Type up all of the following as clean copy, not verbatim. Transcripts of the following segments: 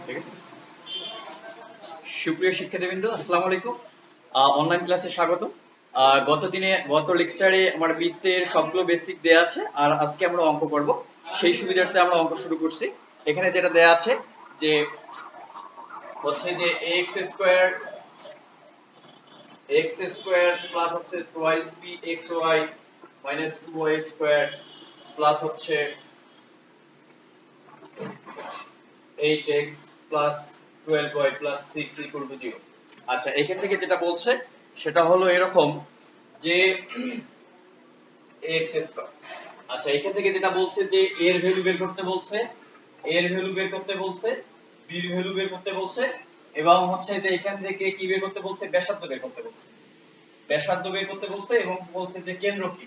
ঠিক আছে। সুপ্রিয় শিক্ষার্থীবৃন্দ, আসসালামু আলাইকুম। অনলাইন ক্লাসে স্বাগত। গত লেকচারে আমার বৃত্তের সবগুলো বেসিক দেয়া আছে, আর আজকে আমরা অঙ্ক করব। সেই সুবিধার্থে আমরা অঙ্ক শুরু করছি। এখানে যেটা দেয়া আছে যে হচ্ছে যে x স্কয়ার প্লাস হচ্ছে twice b x y minus 2y square plus হচ্ছে 8x plus 12y plus 6 equal to 0। আচ্ছা, এখান থেকে যেটা বলছে সেটা হলো এরকম যে x স্কয়ার। আচ্ছা, এখান থেকে যেটা বলছে যে এর ভ্যালু বের করতে বলছে, এর ভ্যালু বের করতে বলছে, b এর ভ্যালু বের করতে বলছে, এবং হচ্ছে যে এখান থেকে কি বের করতে বলছে, ব্যাসার্ধ বের করতে বলছে। ব্যাসার্ধ বের করতে বলছে এবং বলছে যে কেন্দ্র কি,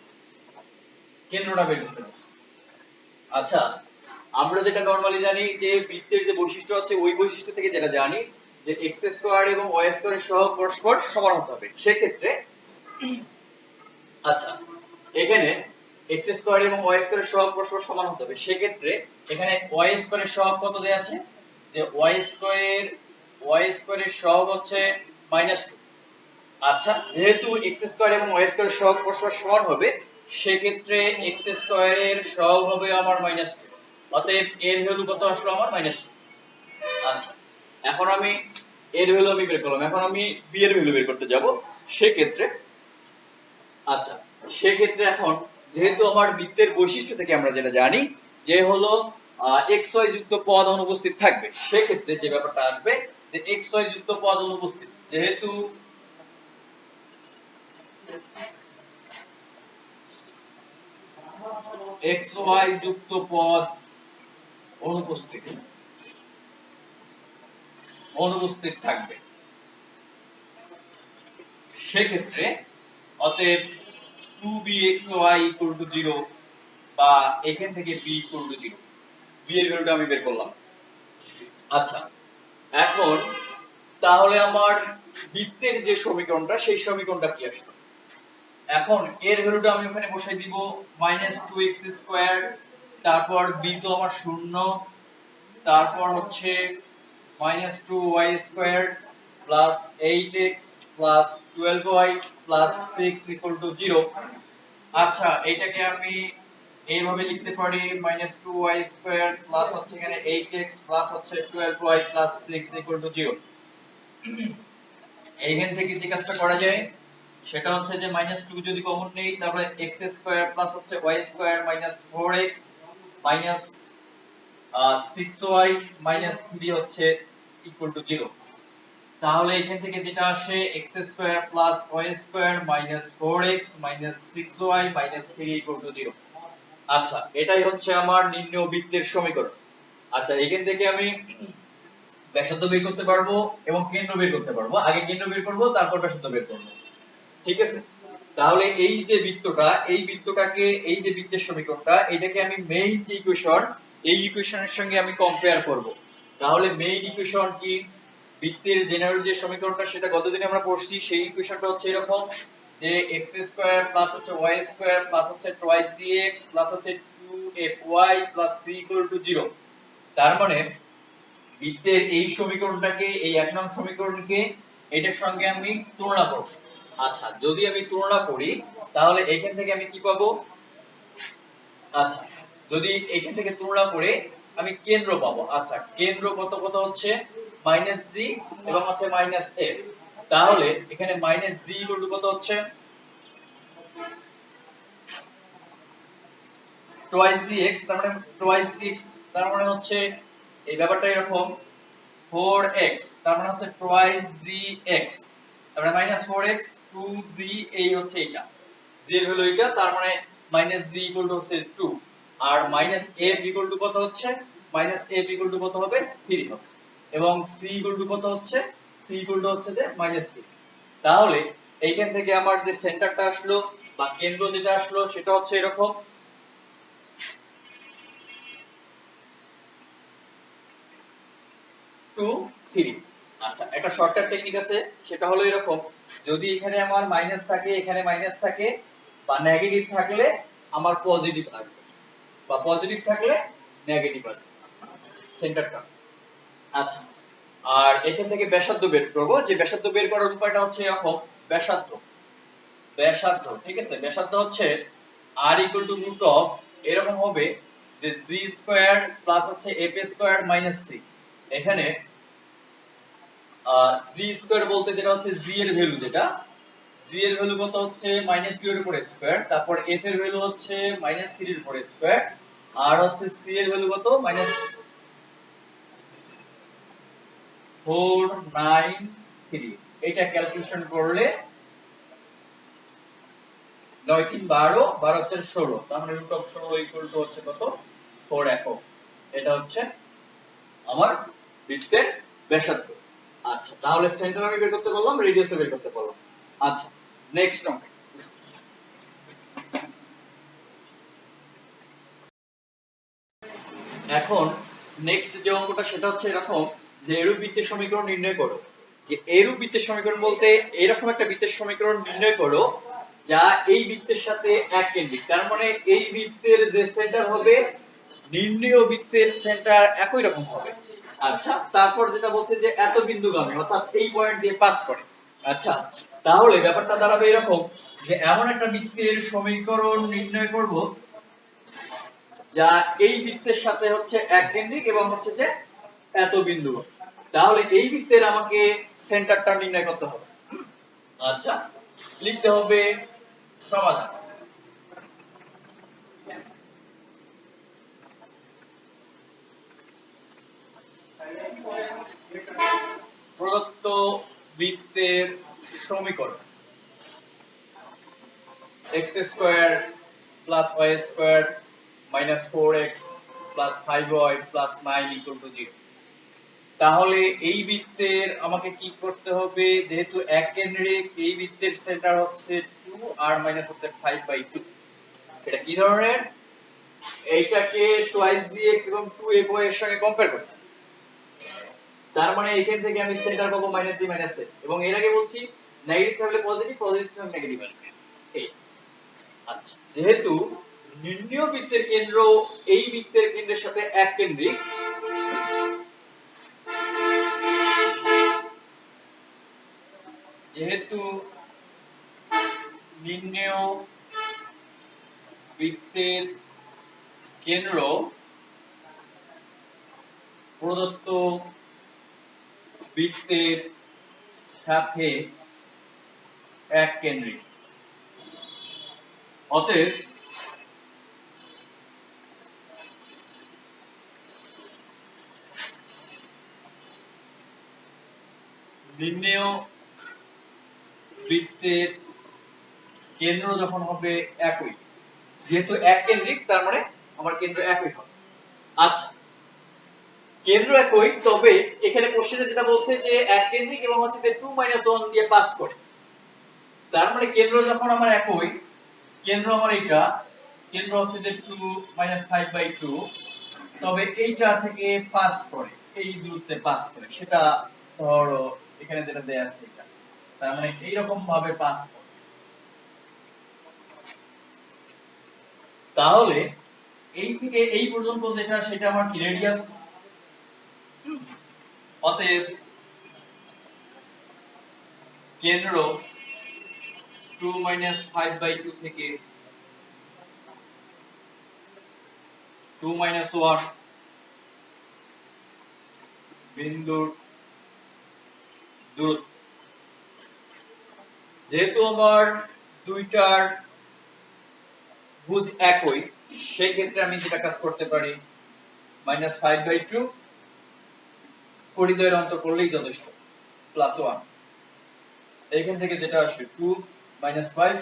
কেন্দ্রটা বের করতে বলছে। আচ্ছা, আমরা যেটা নরমালি জানি যে বৃত্তের যে বৈশিষ্ট্য আছে ওই বৈশিষ্ট্য থেকে যেটা জানি যে x স্কয়ার এবং y স্কয়ারের সহগ পরস্পর সমান হতে হবে। সেক্ষেত্রে আচ্ছা, এখানে x স্কয়ার এবং y স্কয়ারের সহগ পরস্পর সমান হতে হবে। সেক্ষেত্রে এখানে y স্কয়ারের সহগ কত দেয়া আছে, যে y স্কয়ারের সহগ হচ্ছে -2। আচ্ছা, যেহেতু x স্কয়ার এবং y স্কয়ারের সহগ পরস্পর সমান হবে, সেক্ষেত্রে x স্কয়ারের সহগ হবে আমার -2। অতএব এর ভ্যালু কত আসলো আমার -2। আচ্ছা, এখন আমি এর ভ্যালু আমি বের করলাম, এখন আমি b এর ভ্যালু বের করতে যাব। সেক্ষেত্রে আচ্ছা, সেক্ষেত্রে এখন যেহেতু আমার বৃত্তের বৈশিষ্ট্য থেকে আমরা যেটা জানি যে হলো xy যুক্ত পদ অনুপস্থিত থাকবে, সেক্ষেত্রে যে ব্যাপারটা আসবে যে xy যুক্ত পদ অনুপস্থিত, যেহেতু xy যুক্ত পদ অনুপস্থিত থাকবে, সেক্ষেত্রে অতএব 2bxy 0 বা এখান থেকে b 0, b এর ভ্যালুটা আমি বের করলাম। আচ্ছা, এখন তাহলে আমার বৃত্তের যে সমীকরণটা সেই সমীকরণটা কি আসলো। এখন এর ভ্যালুটা আমি ওখানে বসাই দিব -2x², তারপর b তো আমার 0, তারপর হচ্ছে -2y² plus 8x plus 12y plus 6 0। আচ্ছা, এটাকে আমি এইভাবে লিখতে পারি -2y² প্লাস হচ্ছে এখানে 8x প্লাস হচ্ছে 12y প্লাস 6 0। এইখান থেকে যে কাজটা করা যায় সেটা হচ্ছে যে -2 যদি কমন নেই, তাহলে x² প্লাস হচ্ছে y² minus 4x minus 6y minus 3 হচ্ছে ইকুয়াল টু 0। তাহলে এখান থেকে যেটা আসে x² plus y² minus 4x minus 6y minus 3 equal to 0। আচ্ছা, এটাই হচ্ছে আমার নির্ণেয় বৃত্তের সমীকরণ। আচ্ছা, এখান থেকে আমি ব্যাসার্ধ বের করতে পারবো এবং কেন্দ্র বের করতে পারবো। আগে কেন্দ্র বের করব, তারপর ব্যাসার্ধ বের করব। ঠিক আছে। তাহলে এই যে বৃত্তটা, এই বৃত্তটাকে, এই যে বৃত্তের সমীকরণটা, এটাকে আমি মেইন যে ইকুয়েশন, এই ইকুয়েশনের সঙ্গে আমি কম্পেয়ার করব। তাহলে মেইন ইকুয়েশন কি, বৃত্তের জেনারেল যে সমীকরণটা সেটা গতদিনে আমরা পড়ছি, সেই ইকুয়েশনটা হচ্ছে এরকম যে x² প্লাস হচ্ছে y² প্লাস হচ্ছে 2gx প্লাস হচ্ছে 2fy প্লাস 3 0। তার মানে বৃত্তের এই সমীকরণটাকে, এই এক নং সমীকরণকে এটার সঙ্গে আমি তুলনা করব। আচ্ছা, যদি আমি তুলনা করি তাহলে এখান থেকে আমি কি পাবো। আচ্ছা, যদি এখান থেকে তুলনা করে আমি কেন্দ্র পাবো। আচ্ছা, কেন্দ্র কত কত হচ্ছে -g এবং হচ্ছে -f। তাহলে এখানে -g কত হচ্ছে 2gx, তার মানে 2gx, তার মানে হচ্ছে এই ব্যাপারটা এরকম 4x, তার মানে হচ্ছে 2gx, তার মানে -4x 2g, এই হচ্ছে এটা g এর ভ্যালু এটা, তার মানে -g হচ্ছে 2, আর -f কত হচ্ছে, -f কত হবে 3 হবে, এবং c কত হচ্ছে, c হচ্ছে যে -3। তাহলে এইখান থেকে আমার যে সেন্টারটা আসলো বা কেন্দ্র যেটা আসলো সেটা হচ্ছে এরকম 2 3। আচ্ছা, একটা শর্টকাট টেকনিক আছে, সেটা হলো এরকম, যদি এখানে আমার মাইনাস থাকে, এখানে মাইনাস থাকে, বা নেগেটিভ থাকলে আমার পজিটিভ আসবে, বা পজিটিভ থাকলে নেগেটিভ আসবে সেন্টারটা। আচ্ছা, আর এখান থেকে ব্যাসার্ধ বের করব। যে ব্যাসার্ধ বের করার উপায়টা হচ্ছে এরকম, ব্যাসার্ধ ব্যাসার্ধ ঠিক আছে, ব্যাসার্ধ হচ্ছে r = রুট অফ, এরকম হবে যে g স্কয়ার প্লাস হচ্ছে f স্কয়ার মাইনাস c। এখানে g স্কয়ার বলতে যেটা হচ্ছে g এর ভ্যালু, যেটা g এর ভ্যালু কত হচ্ছে -2 এর উপর স্কয়ার, তারপর f এর ভ্যালু হচ্ছে -3 এর উপর স্কয়ার, আর হচ্ছে c এর ভ্যালু কত -493। এটা ক্যালকুলেশন করলে 9 3 12, 12 4 16, তার মানে রুট অফ 16 ইকুয়াল টু হচ্ছে কত 4 একক। এটা হচ্ছে আমার বৃত্তের ব্যাসার্ধ। আচ্ছা, তাহলে সেন্টার আমি বের করতে পারলাম, রেডিয়াস বের করতে পারলাম। আচ্ছা, নেক্সট টপিক। এখন নেক্সট যে অঙ্কটা সেটা হচ্ছে এরকম, যে এরূপ বৃত্তের সমীকরণ নির্ণয় করো। যে এরূপ বৃত্তের সমীকরণ বলতে এরকম একটা বৃত্তের সমীকরণ নির্ণয় করো যা এই বৃত্তের সাথে এক কেন্দ্রিক। তার মানে এই বৃত্তের যে সেন্টার হবে, নির্ণীয় বৃত্তের সেন্টার একই রকম হবে। আচ্ছা, তারপর যেটা বলছে যে এত বিন্দুগামী, অর্থাৎ এই পয়েন্ট দিয়ে পাস করে। আচ্ছা, তাহলে ব্যাপারটা দাঁড়াবে এরকম, যে এমন একটা বৃত্তের সমীকরণ নির্ণয় করব যা এই বৃত্তের সাথে হচ্ছে এক কেন্দ্রিক এবং হচ্ছে যে এত বিন্দু। তাহলে এই বৃত্তের আমাকে সেন্টারটা নির্ণয় করতে হবে। আচ্ছা, লিখতে হবে সমাধান। প্রদত্ত বৃত্তের সমীকরণ x square plus y square minus 4x plus 5y plus 9 equal to 0। তাহলে এই বৃত্তের আমাকে কি করতে হবে, যেহেতু এক কেন্দ্রিক, এই বৃত্তের সেন্টার হচ্ছে 2 আর মাইনাস হচ্ছে 5/2। এটা কি ধরনের, এইটাকে টুয়াইস dx এবং 2fy এর সঙ্গে কম্পেয়ার করতে। তার মানে এখান থেকে আমি সেন্টার পাবো -d - a, এবং এর আগে বলছি নেগেটিভ থাকলে পজিটিভ, পজিটিভ থাকলে নেগেটিভ আসবে। এই আচ্ছা, যেহেতু নির্ণীয় বৃত্তের কেন্দ্র এই বৃত্তের কেন্দ্রের সাথে এক কেন্দ্রিক, যেহেতু নির্ণীয় বৃত্তের কেন্দ্র প্রদত্ত বৃত্তের সাথে এক কেন্দ্রিক, অতএব নির্ণেয় বৃত্তের কেন্দ্র যখন হবে একই, যেহেতু এক কেন্দ্রিক তার মানে আমার কেন্দ্র একই হবে। আচ্ছা, কেন্দ্র একই, তবে এখানে কোশ্চেনে যেটা বলছে যে এক কেন্দ্রিক এবং হচ্ছে যে 2 - 1 দিয়ে পাস করে। তার মানে কেন্দ্র যখন আমার একই, কেন্দ্র আমার এটা, কেন্দ্র হচ্ছে যে 2 - 5/2, তবে এইটা থেকে পাস করে, এই দূরত্বে পাস করে, সেটা ধরো এখানে যেটা দেয়া আছে এটা, তার মানে এই রকম ভাবে পাস করে। তাহলে এই থেকে এই পর্যন্ত যেটা, সেটা আমার কি রেডিয়াস। অতএব কেন্দ্র 2 - 5/2 থেকে 2 - 1 বিন্দুর দূরত্ব, যেহেতু আমার দুইটার ভুজ একই, সেই ক্ষেত্রে আমি যেটা কাজ করতে পারি, -5/2 পরিধেয়ের অন্তর করলেই যথেষ্ট, +1। এইখান থেকে যেটা আসে 2 - 5,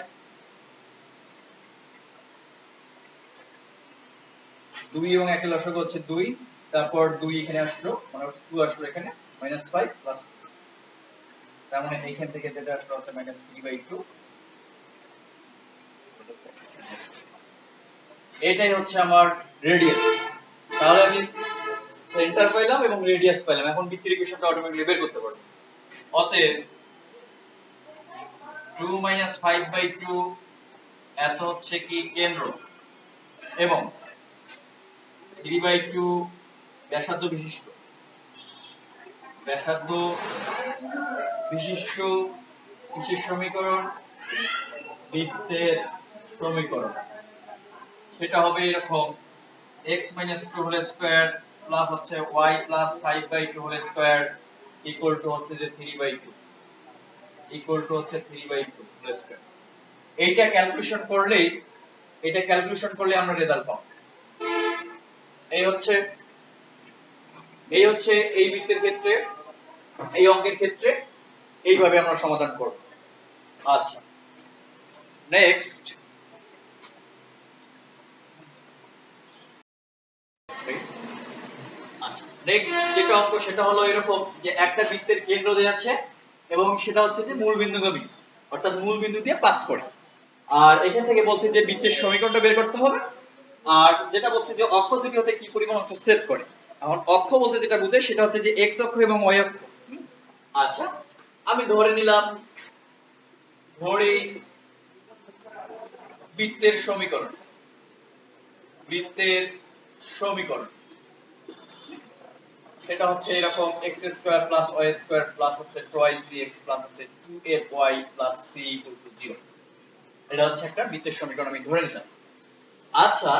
2 এবং 1 এর লসাগু হচ্ছে 2, তারপর 2 এখানে আসলো, মানে 2 আসলো এখানে, -5 প্লাস 2, তার মানে এইখান থেকে যেটা আসলো হচ্ছে -3/2। এটাই হচ্ছে আমার রেডিয়াস। তাহলে আমি সেন্টার পাইলাম এবং রেডিয়াস পাইলাম। এখন বৃত্তের ইকুয়েশনটা অটোমেটিক্যালি বের করতে পারবো। অতএব 2 - 5/2 এত হচ্ছে কি কেন্দ্র, এবং 3/2 ব্যাসার্ধ বিশিষ্ট ব্যাসার্ধ বিশিষ্ট কিসের সমীকরণ, বৃত্তের সমীকরণ। সেটা হবে এরকম x - 2 হোল স্কয়ার প্লাস হচ্ছে y plus 5/2 whole square equal to হচ্ছে যে 3/2 ইকুয়াল টু হচ্ছে 3/2 হোল স্কয়ার। এইটা ক্যালকুলেশন করলে আমরা রেজাল্ট পাবো। এই হচ্ছে এই বৃত্তের ক্ষেত্রে, এই অঙ্কের ক্ষেত্রে এইভাবে আমরা সমাধান করব। আচ্ছা, নেক্সট যেটা অঙ্ক সেটা হলো এরকম যে একটা বৃত্তের কেন্দ্র দেয়া আছে এবং সেটা হচ্ছে যে মূল বিন্দুগামী, অর্থাৎ মূল বিন্দু দিয়ে পাস করে। আর এখান থেকে বলছে যে বৃত্তের সমীকরণটা বের করতে হবে, আর যেটা বলছে যে অক্ষ দুটি হতে কি পরিমাণ অংশ ছেদ করে। এখন অক্ষ বলতে যেটা বোঝায় সেটা হচ্ছে যে x অক্ষ এবং y অক্ষ। আচ্ছা, আমি ধরে নিলাম বৃত্তের সমীকরণ সেটা হচ্ছে এরকম x² + y² হচ্ছে 2x হচ্ছে 2fy c 0। এটা হচ্ছে একটা বৃত্তের সমীকরণ আমি ধরে নিলাম। আচ্ছা,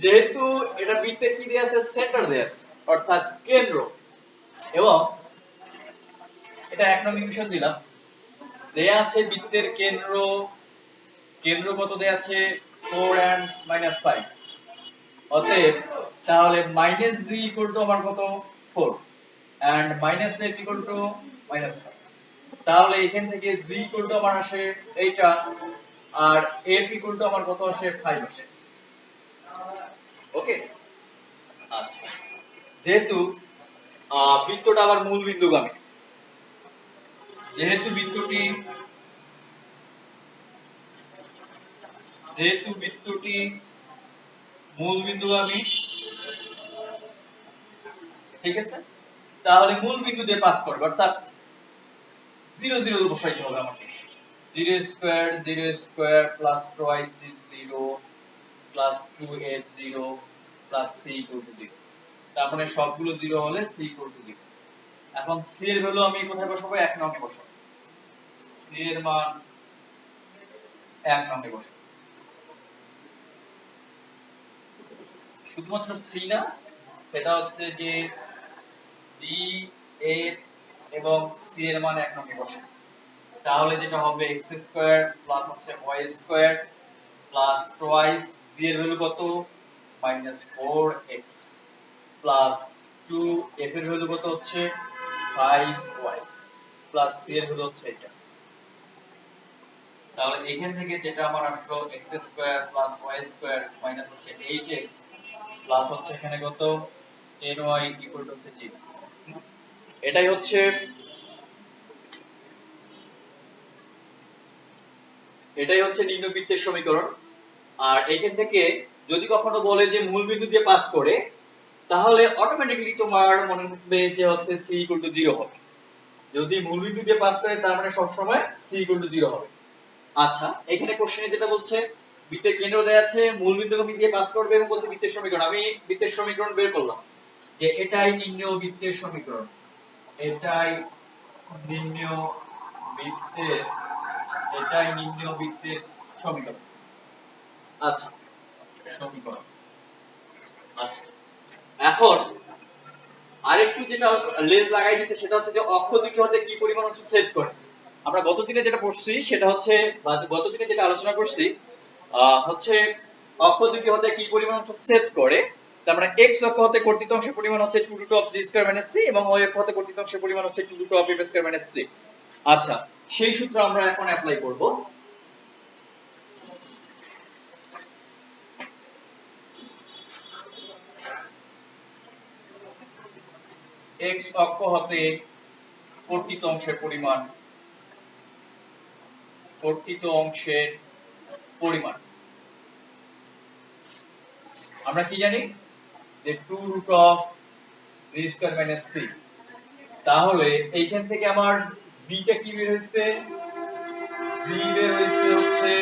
যেহেতু এটা বৃত্তের কি দেয়া আছে, সেন্টার দেয়া আছে অর্থাৎ কেন্দ্র, এবং এটা এক নং ইকুয়েশন দিলাম, দেয়া আছে বৃত্তের কেন্দ্র কত দেয়া আছে 4 and -5। অতএব তাহলে -g আমার কত 4 and -f -5। তাহলে এখান থেকে g আমার আসে এইটা, আর f আমার কত আসে 5 আসে। ওকে, আচ্ছা, যেহেতু বৃত্তটা আবার মূল বিন্দুগামী, যেহেতু বৃত্তটি মূল বিন্দুগামী, ঠিক আছে, তাহলে মূল বিন্দু দিয়ে পাস করবে, অর্থাৎ 0 0 বসাইতে হবে আমাকে। 0² 0² plus 2y0 plus 2f0 plus c 0। তার মানে সবগুলো 0 হলে c 0। এখন c এর ভ্যালু আমি কোথায় বসাবো? 1 নং এ বসাবো। c এর মান 1 নং এ বসাবো। শুধুমাত্র c না, এটা হচ্ছে যে g, f এবং c এর মান 1 নং এ বসাবো। তাহলে যেটা হবে x² প্লাস হচ্ছে y² প্লাস টুয়াইস g এর ভ্যালু কত -4x প্লাস 2f এর ভ্যালু কত হচ্ছে 5y প্লাস c এর ভ্যালু হচ্ছে এটা। তাহলে এখান থেকে যেটা আমার আসলো x² প্লাস y² মাইনাস হচ্ছে 8x প্লাস হচ্ছে এখানে কত 10y ইকুয়াল টু হচ্ছে 0। এটাই হচ্ছে নিম্নবৃত্তের সমীকরণ। আর এখান থেকে যদি কখনো বলে যে মূল বিন্দু দিয়ে পাস করে, তাহলে অটোমেটিক্যালি তোমার মনে হবে যে হচ্ছে c 0 হবে। যদি মূল বিন্দু দিয়ে পাস করে তার মানে সব সময় c 0 হবে। আচ্ছা, এখানে কোশ্চেনে যেটা বলছে বৃত্তের কেন্দ্র দেয়া আছে, মূল বিন্দুগামী দিয়ে পাস করবে এবং বলছে বৃত্তের সমীকরণ। আমি বৃত্তের সমীকরণ বের করলাম যে এটাই নিম্ন বৃত্তের সমীকরণ, এটাই নিম্ন বৃত্তের সমীকরণ। আচ্ছা, সমীকরণ। আচ্ছা, এখন আরেকটু যেটা লেজ লাগাই দিতে সেটা হচ্ছে যে অক্ষ দুটি হতে কি পরিমাণ অংশ ছেদ করে। আমরা গতদিনে যেটা পড়ছি সেটা হচ্ছে, গতদিনে যেটা আলোচনা করছি হচ্ছে অক্ষ দুটি হতে কি পরিমাণ অংশ ছেদ করে। তার মানে x অক্ষ হতে কর্তৃত অংশের পরিমাণ হচ্ছে 2√g² - c এবং y অক্ষ হতে কর্তৃত অংশের পরিমাণ হচ্ছে 2√f² - c। আচ্ছা, সেই সূত্র আমরা এখন অ্যাপ্লাই করব। x অক্ষ হতে কর্তৃত অংশের পরিমাণ আমরা কি জানি যে 2√g² - c। তাহলে এইখান থেকে আমার g টা কি বের হইছে, g বের হইছে হচ্ছে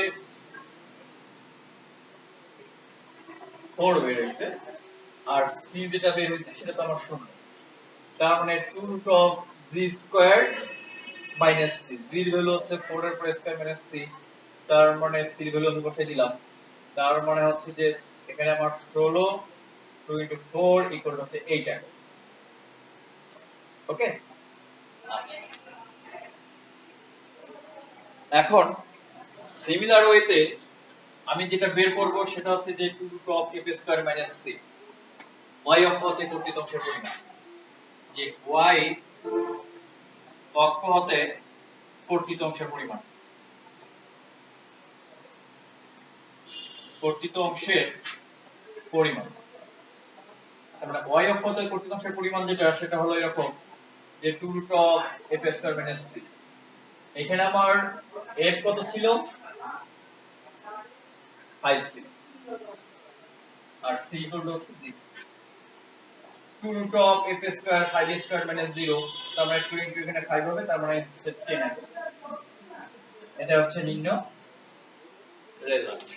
4 বের হইছে, আর c যেটা বের হইছে সেটা তো আমার শূন্য। তার মানে 2√g² জি স্কয়ার মাইনাস সি, জির ভ্যালু হচ্ছে 4 এর পর স্কয়ার মাইনাস সি, তার মানে সি ভ্যালু আমি বসাই দিলাম। তার মানে হচ্ছে যে এখানে আমার 16 2 into 4 ইকুয়াল হচ্ছে 8 টাকা। ওকে, আচ্ছা এখন সিমিলার ওয়েতে আমি যেটা বের করব সেটা হচ্ছে যে 2 root of f square minus c, y অক্ষ হতে কর্তৃক অংশের পরিমাণ, যে y অক্ষ হতে কর্তৃক অংশের পরিমাণ, কর্তৃক অংশের পরিমাণ, আমরা y অক্ষ হতে কর্তৃক অংশের পরিমাণ যেটা সেটা হলো এরকম যে 2 root of f square minus c, এখানে আমার f কত ছিল 5 ছিল আর c equal to 2 root of f square 5 square minus 0, তার মানে 2 into এখানে 5 হবে, তার মানে 10 হবে। এটা হচ্ছে নির্ণয় রেজাল্ট।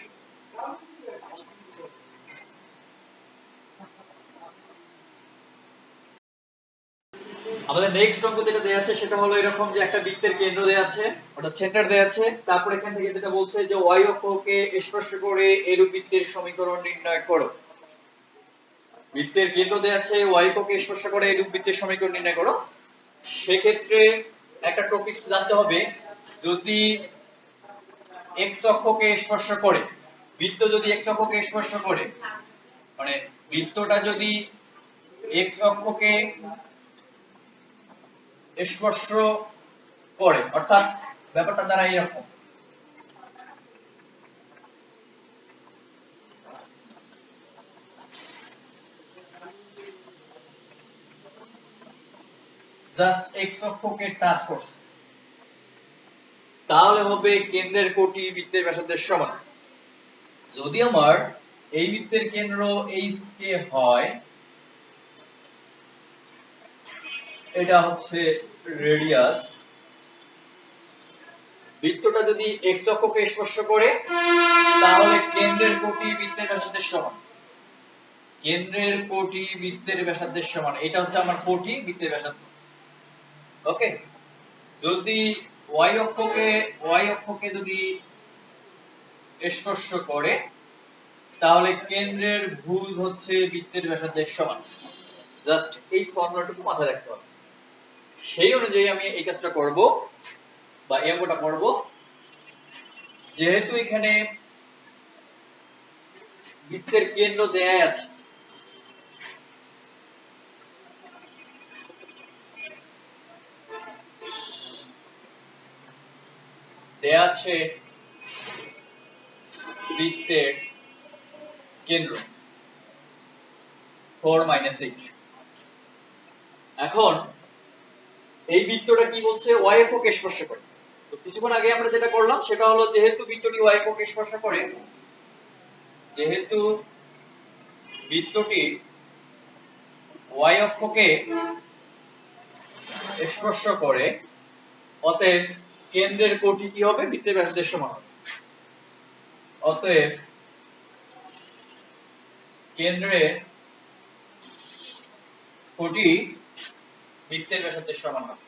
আমাদের নেক্সট অঙ্ক যেটা দেয়া আছে সেটা হলো এরকম যে একটা বৃত্তের কেন্দ্র দেয়া আছে, ওটা সেন্টার দেয়া আছে, তারপর এখান থেকে যেটা বলছে যে y অক্ষকে স্পর্শ করে এরূপ বৃত্তের সমীকরণ নির্ণয় করো। বৃত্তের কেন্দ্র দেয়া আছে, y অক্ষকে স্পর্শ করে এরূপ বৃত্তের সমীকরণ নির্ণয় করো। সেক্ষেত্রে একটা টপিকস জানতে হবে, যদি x অক্ষকে স্পর্শ করে, বৃত্ত যদি x অক্ষকে স্পর্শ করে, মানে বৃত্তটা যদি x অক্ষকে স্পর্শ করে, অর্থাৎ ব্যাপারটা দ্বারা এরকম, জাস্ট x অক্ষকে টাচ করছে, তাহলে হবে কেন্দ্রের কোটি বৃত্তের ব্যাসার্ধের সমান। যদি আমার এই বৃত্তের কেন্দ্র HK হয়, এটা হচ্ছে রেডিয়াস, বৃত্তটা যদি x অক্ষকে স্পর্শ করে তাহলে কেন্দ্রের কোটি বৃত্তের ব্যাসার্ধের সমান, কেন্দ্রের কোটি বৃত্তের ব্যাসার্ধের সমান, এটা হচ্ছে আমার কোটি বৃত্তের ব্যাসার্ধ। ওকে, যদি y অক্ষকে যদি স্পর্শ করে তাহলে কেন্দ্রের ভুজ হচ্ছে বৃত্তের ব্যাসার্ধের সমান। জাস্ট এই ফর্মুলাটুকু মাথায় রাখতে হবে, সেই অনুযায়ী আমি এই কাজটা করব বা এই অঙ্কটা করব। যেহেতু এখানে বৃত্তের কেন্দ্র দেয়া আছে, দেয়া আছে বৃত্তের কেন্দ্র 4 8, এখন এই বৃত্তটা কি বলছে, y অক্ষকে স্পর্শ করে। তো কিছুক্ষণ আগে আমরা যেটা করলাম সেটা হলো, যেহেতু বৃত্তটি y অক্ষকে স্পর্শ করে, যেহেতু বৃত্তটি y অক্ষকে স্পর্শ করে, অতএব কেন্দ্রের কোটি কি হবে, বৃত্তের ব্যাসার্ধের সমান হবে। অতএব কেন্দ্রের কোটি বৃত্তের ব্যাসার্ধের সমান হবে,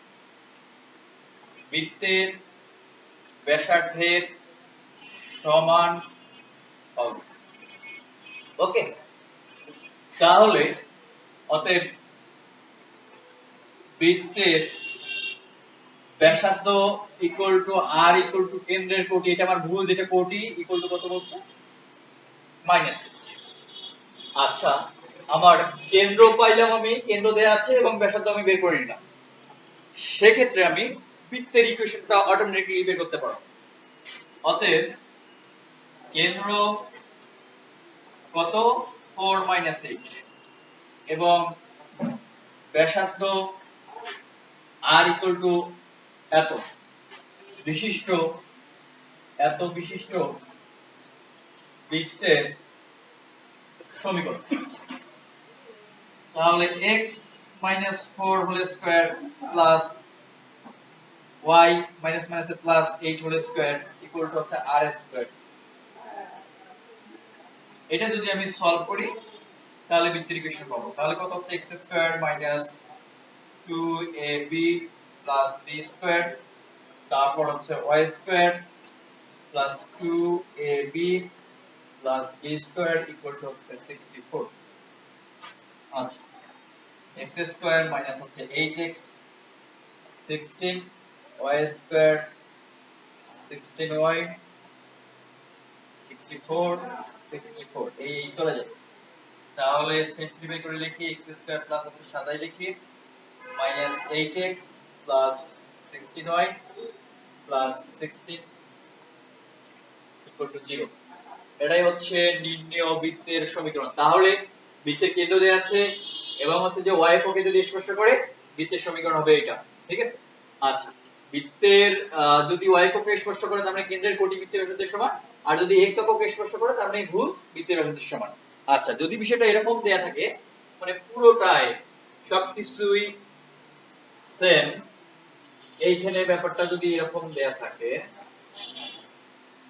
বৃত্তের ব্যাসার্ধের সমান হবে। ওকে, তাহলে অতএব বৃত্তের ব্যাসার্ধ equal to r equal to কেন্দ্রের কোটি, এটা আমার ভুল, যেটা কোটি ইকুয়াল টু কত বলছে, -6। আচ্ছা, আমার কেন্দ্র পাইলাম, আমি কেন্দ্র দেয়া আছে এবং ব্যাসার্ধ আমি বের করে নিলাম, সেক্ষেত্রে আমি বৃত্তের ইকুয়েশনটা অটোমেটিক্যালি বের করতে পারবো। অতএব কেন্দ্র কত 4 8 এবং ব্যাসার্ধ r ইকুয়াল টু এত বিশিষ্ট, এত বিশিষ্ট বৃত্তের সমীকরণ। তাহলে x 4 whole square plus y minus মাইনাসে plus 8 whole square equal to হচ্ছে r স্কয়ার। এটা যদি আমি সলভ করি তাহলে বৃত্তের ইকুয়েশন পাবো। তাহলে কত হচ্ছে x square minus 2ab plus b square, তারপর হচ্ছে y square plus 2ab plus b square equal to হচ্ছে 64। আচ্ছা, x স্কয়ার মাইনাস হচ্ছে 8x 16, y স্কয়ার 16y 64 64 এই চলে যায়। তাহলে সিম্পলিফাই করে লিখি x স্কয়ার প্লাস হচ্ছে 27 লিখি minus 8x plus 16y plus 16 equal to 0। এটাই হচ্ছে নির্ণেয় বৃত্তের সমীকরণ। তাহলে বৃত্তের কেন্দ্র দেয়া আছে এবং হচ্ছে যে y অক্ষকে যদি স্পর্শ করে বৃত্তের সমীকরণ হবে এটা, ঠিক আছে। আচ্ছা, বৃত্তের যদি y অক্ষকে স্পর্শ করে তার মানে কেন্দ্রের কোটি বৃত্তের ব্যাসার্ধের সমান, আর যদি x অক্ষকে স্পর্শ করে তার মানে ভুজ বৃত্তের ব্যাসার্ধের সমান। আচ্ছা, যদি বিষয়টা এরকম দেয়া থাকে মানে পুরোটাই সবকিছুই সেম, এইখানে ব্যাপারটা যদি এরকম দেয়া থাকে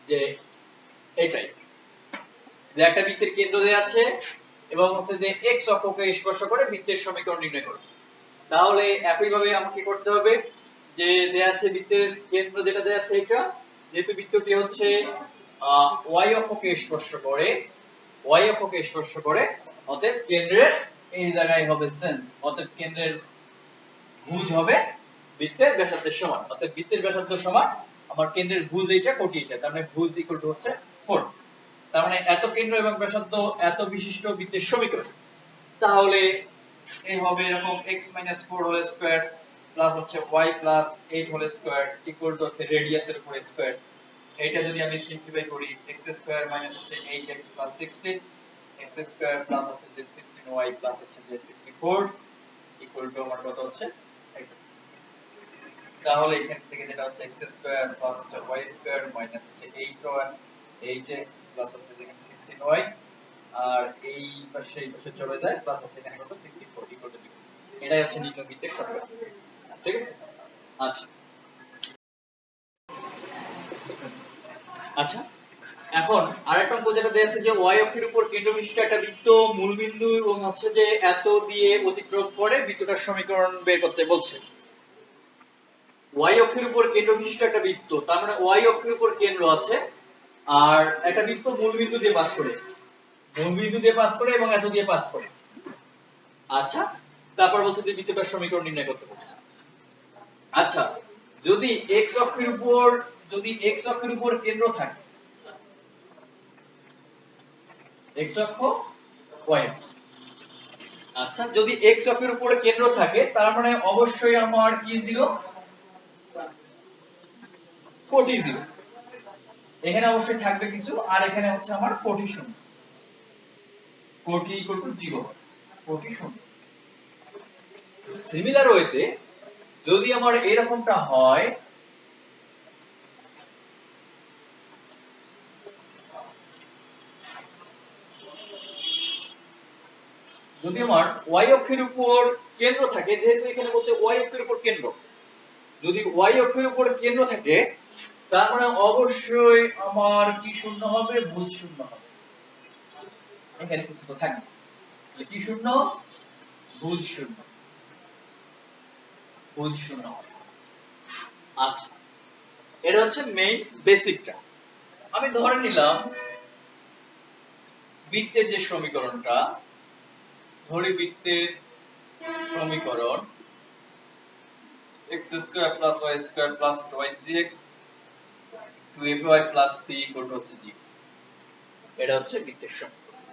যে এটাই যে একটা বৃত্তের কেন্দ্র দেয়া আছে এবং হচ্ছে যে x অক্ষকে স্পর্শ করে বৃত্তের সমীকরণ নির্ণয় করো, তাহলে একই ভাবে আমাকে করতে হবে যে দেয়া আছে বৃত্তের কেন্দ্র যেটা দেয়া আছে এটা, যেহেতু বৃত্তটি হচ্ছে y অক্ষকে স্পর্শ করে, y অক্ষকে স্পর্শ করে, অতএব কেন্দ্রের এই জায়গায় হবে সেন্স, অতএব কেন্দ্রের ভুজ হবে বৃত্তের ব্যাসার্ধের সমান, অতএব বৃত্তের ব্যাসার্ধ সমান আমার কেন্দ্রের ভুজ এইটা কোটি এটা, তার মানে ভুজ ইকুয়াল টু হচ্ছে 4। তার মানে এত কেন্দ্র এবং ব্যাসার্ধ এত বিশিষ্ট বৃত্তের সমীকরণ। তাহলে এই হবে এরকম x 4 হোল স্কয়ার প্লাস হচ্ছে y 8 whole square equal to হচ্ছে রেডিয়াসের উপর স্কয়ার। এটা যদি আমি সিম্পলিফাই করি x স্কয়ার মাইনাস হচ্ছে 8x 16 x স্কয়ার প্লাস হচ্ছে যে 16y প্লাস হচ্ছে যে 64 ইকুয়াল টু আমার কত হচ্ছে এটা। তাহলে এখান থেকে যেটা হচ্ছে x স্কয়ার প্লাস হচ্ছে y স্কয়ার মাইনাস হচ্ছে 8x প্লাস হচ্ছে এখানে 16y, আর এই পাশে চলে যায় প্লাস হচ্ছে এখানে কত 64 ইকুয়াল টু 0। এটাই হচ্ছে নির্ণয় বৃত্তের সমীকরণ, ঠিক আছে। আচ্ছা আচ্ছা, এখন আরেকটা অঙ্ক যেটা দেয়া আছে যে y অক্ষের উপর কেন্দ্র বিশিষ্ট একটা বৃত্ত মূলবিন্দু এবং হচ্ছে যে এত দিয়ে অতিক্রম করে বৃত্তটার সমীকরণ বের করতে বলছে। y অক্ষের উপর কেন্দ্র বিশিষ্ট একটা বৃত্ত, তার মানে y অক্ষের উপর কেন্দ্র আছে আর একটা বৃত্ত মূলবিন্দু দিয়ে পাস করে, মূলবিন্দু দিয়ে পাস করে এবং এত দিয়ে পাস করে। আচ্ছা, তারপর বলছে যে বৃত্তটার সমীকরণ নির্ণয় করতে বলছে। আচ্ছা, যদি x অক্ষের উপর কেন্দ্র থাকে, x অক্ষ y অক্ষ, আচ্ছা যদি x অক্ষের উপরে কেন্দ্র থাকে তার মানে অবশ্যই আমার কি 0 কোটি 0, এখানে অবশ্যই থাকবে কিছু আর এখানে হচ্ছে আমার কোটি শূন্য, কোটি ইকুয়াল টু 0, কোটি শূন্য। সিমিলার ওয়েতে যদি আমার এরকমটা হয় যদি আমার y অক্ষের উপর কেন্দ্র থাকে, যেহেতু এখানে বলছে y অক্ষের উপর কেন্দ্র, যদি y অক্ষের উপর কেন্দ্র থাকে তার মানে অবশ্যই আমার কি শূন্য হবে, ভুজ শূন্য হবে, এখানে কিছু তো থাকবে, তাহলে কি শূন্য, ভুজ শূন্য, ভুজ শূন্য হবে। আচ্ছা, এটা হচ্ছে মেইন বেসিকটা। আমি ধরে নিলাম বৃত্তের যে সমীকরণটা, ধরি বৃত্তের সমীকরণ x square plus y square plus 2x 2ay plus c equal to হচ্ছে 0। এটা হচ্ছে বৃত্তের সমীকরণ।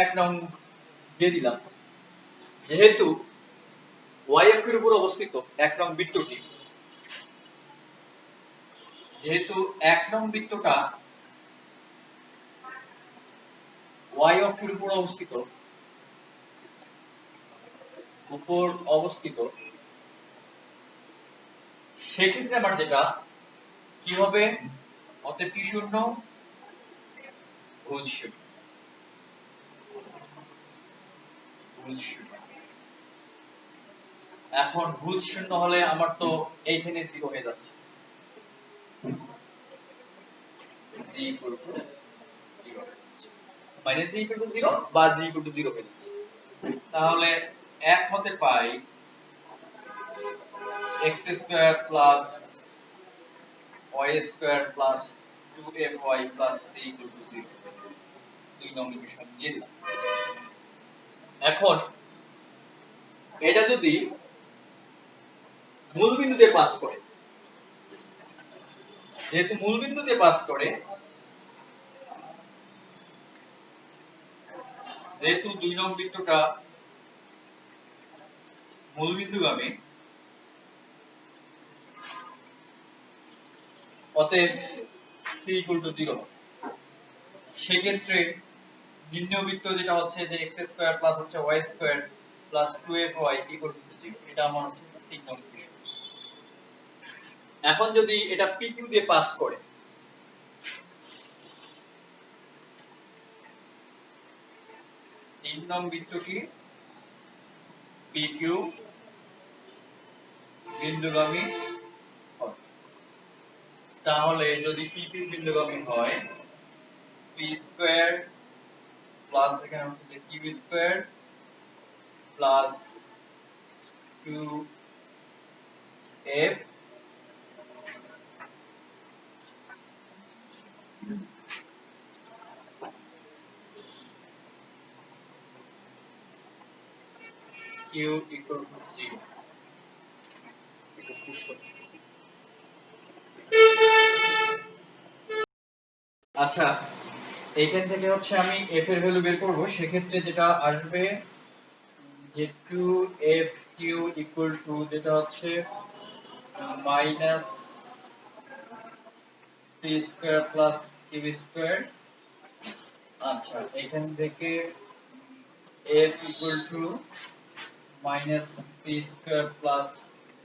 এক নং দিয়ে দিলাম, যেহেতু y অক্ষের উপর অবস্থিত এক নং বৃত্তটি, যেহেতু এক নং বৃত্তটা y অক্ষের উপর অবস্থিত, সেক্ষেত্রে আমার যেটা কি হবে, অতএব কি শূন্য, ভুজ শূন্য, ভুজ শূন্য। এখন ভুজ শূন্য হলে আমার তো এইখানে 0 হয়ে যাচ্ছে, g ইকুয়াল টু 0 হয়ে যাচ্ছে, মানে g ইকুয়াল টু 0 বা g ইকুয়াল টু 0 হয়ে যাচ্ছে। তাহলে এক হতে পাই x square plus y square plus 2fy plus c equal to 0 দুই নং ইকুয়েশন দিয়ে দিলাম। এখন এটা যদি মূলবিন্দু দিয়ে পাস করে, যেহেতু মূলবিন্দু দিয়ে পাস করে, যেহেতু দুই নং বৃত্তটা মূলবিন্দুগামী, অতএব c ইকুয়াল টু 0। সেক্ষেত্রে নির্ণয় বৃত্ত যেটা হচ্ছে যে x স্কয়ার প্লাস হচ্ছে y square plus 2fy equal to 0, এটা আমার হচ্ছে 3 নং ইকুয়েশন। এখন যদি এটা PQ দিয়ে পাস করে, তিন নং বৃত্তটি PQ বিন্দুগামী হয়, তাহলে যদি PQ বিন্দুগামী হয় p স্কয়ার প্লাস এখানে হচ্ছে q square plus 2f q equal to 0। আচ্ছা, এইখান থেকে হচ্ছে আমি f এর ভ্যালু বের করব। সেক্ষেত্রে যেটা আসবে যে 2fq ইকুয়াল টু যেটা হচ্ছে minus p square plus q square. আচ্ছা, এখান থেকে f equal to minus p square plus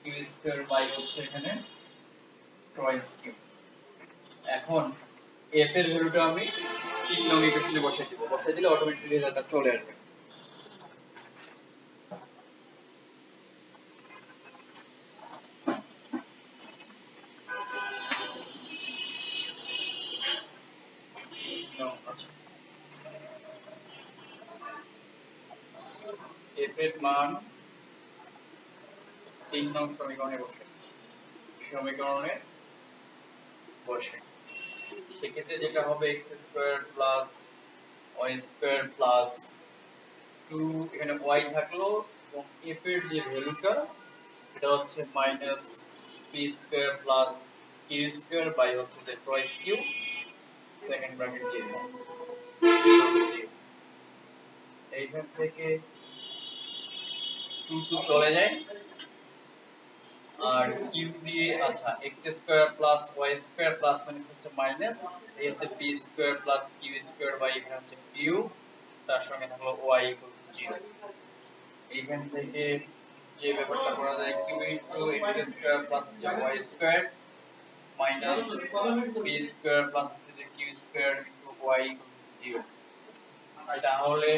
q square by হচ্ছে এখানে টয়েস q। এখন f এর ভ্যালুটা আমি 3 নং ইকুয়েশনে বসাই দিব। বসাই দিলে অটোমেটিক্যালি রেজাল্টটা চলে আসবে। আচ্ছা, f এর মান 3 নং সমীকরণে বসে, সমীকরণে বসে। সেক্ষেত্রে যেটা হবে x square plus y square plus 2, এখানে y থাকলো এবং f এর যে ভ্যালুটা এটা হচ্ছে minus p square plus q square by হচ্ছে যে টয়েস q, সেকেন্ড ব্র্যাকেট দিয়ে দিলাম। এইখান থেকে 2 চলে যায় আর q দিয়ে, আচ্ছা x square plus y square plus minus হচ্ছে মাইনাস, এই হচ্ছে p square plus q square by এখানে হচ্ছে q, তার সঙ্গে থাকলো y ইকুয়াল টু 0। এইখান থেকে যে ব্যাপারটা করা যায় q into x square plus হচ্ছে y square minus p square plus হচ্ছে যে q square into y equal to 0। তাহলে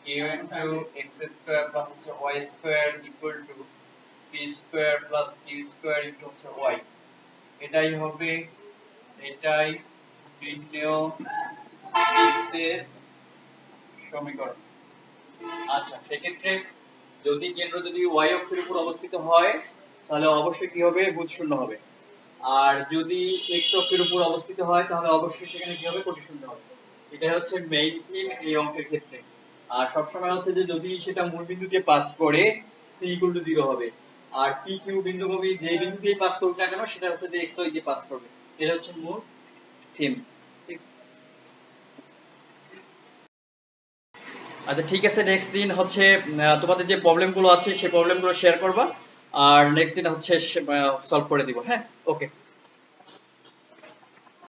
q into x square plus হচ্ছে y square equal two p square plus q square into হচ্ছে y, এটাই হবে, এটাই নির্ণেয় বৃত্তের সমীকরণ। আচ্ছা, সেক্ষেত্রে যদি কেন্দ্র যদি y অক্ষের উপর অবস্থিত হয় তাহলে অবশ্যই কি হবে, ভুজ শূন্য হবে। আর যদি x অক্ষের উপর অবস্থিত হয় তাহলে অবশ্যই সেখানে কি হবে, কোটি শূন্য হবে। এটা হচ্ছে মেইন থিম এই অঙ্কের ক্ষেত্রে। আর সব সময় হচ্ছে যে যদি সেটা মূল বিন্দু দিয়ে পাস করে c ইকুয়াল টু 0 হবে। আর p q বিন্দুগামী যে বিন্দু দিয়ে পাস করুক না কেন সেটা হচ্ছে যে x y দিয়ে পাস করবে। এটা হচ্ছে মূল থিম। আচ্ছা ঠিক আছে, নেক্সট দিন হচ্ছে তোমাদের যে প্রবলেমগুলো আছে সেই প্রবলেমগুলো শেয়ার করবা, আর নেক্সট দিন হচ্ছে সলভ করে দিব। হ্যাঁ, ওকে।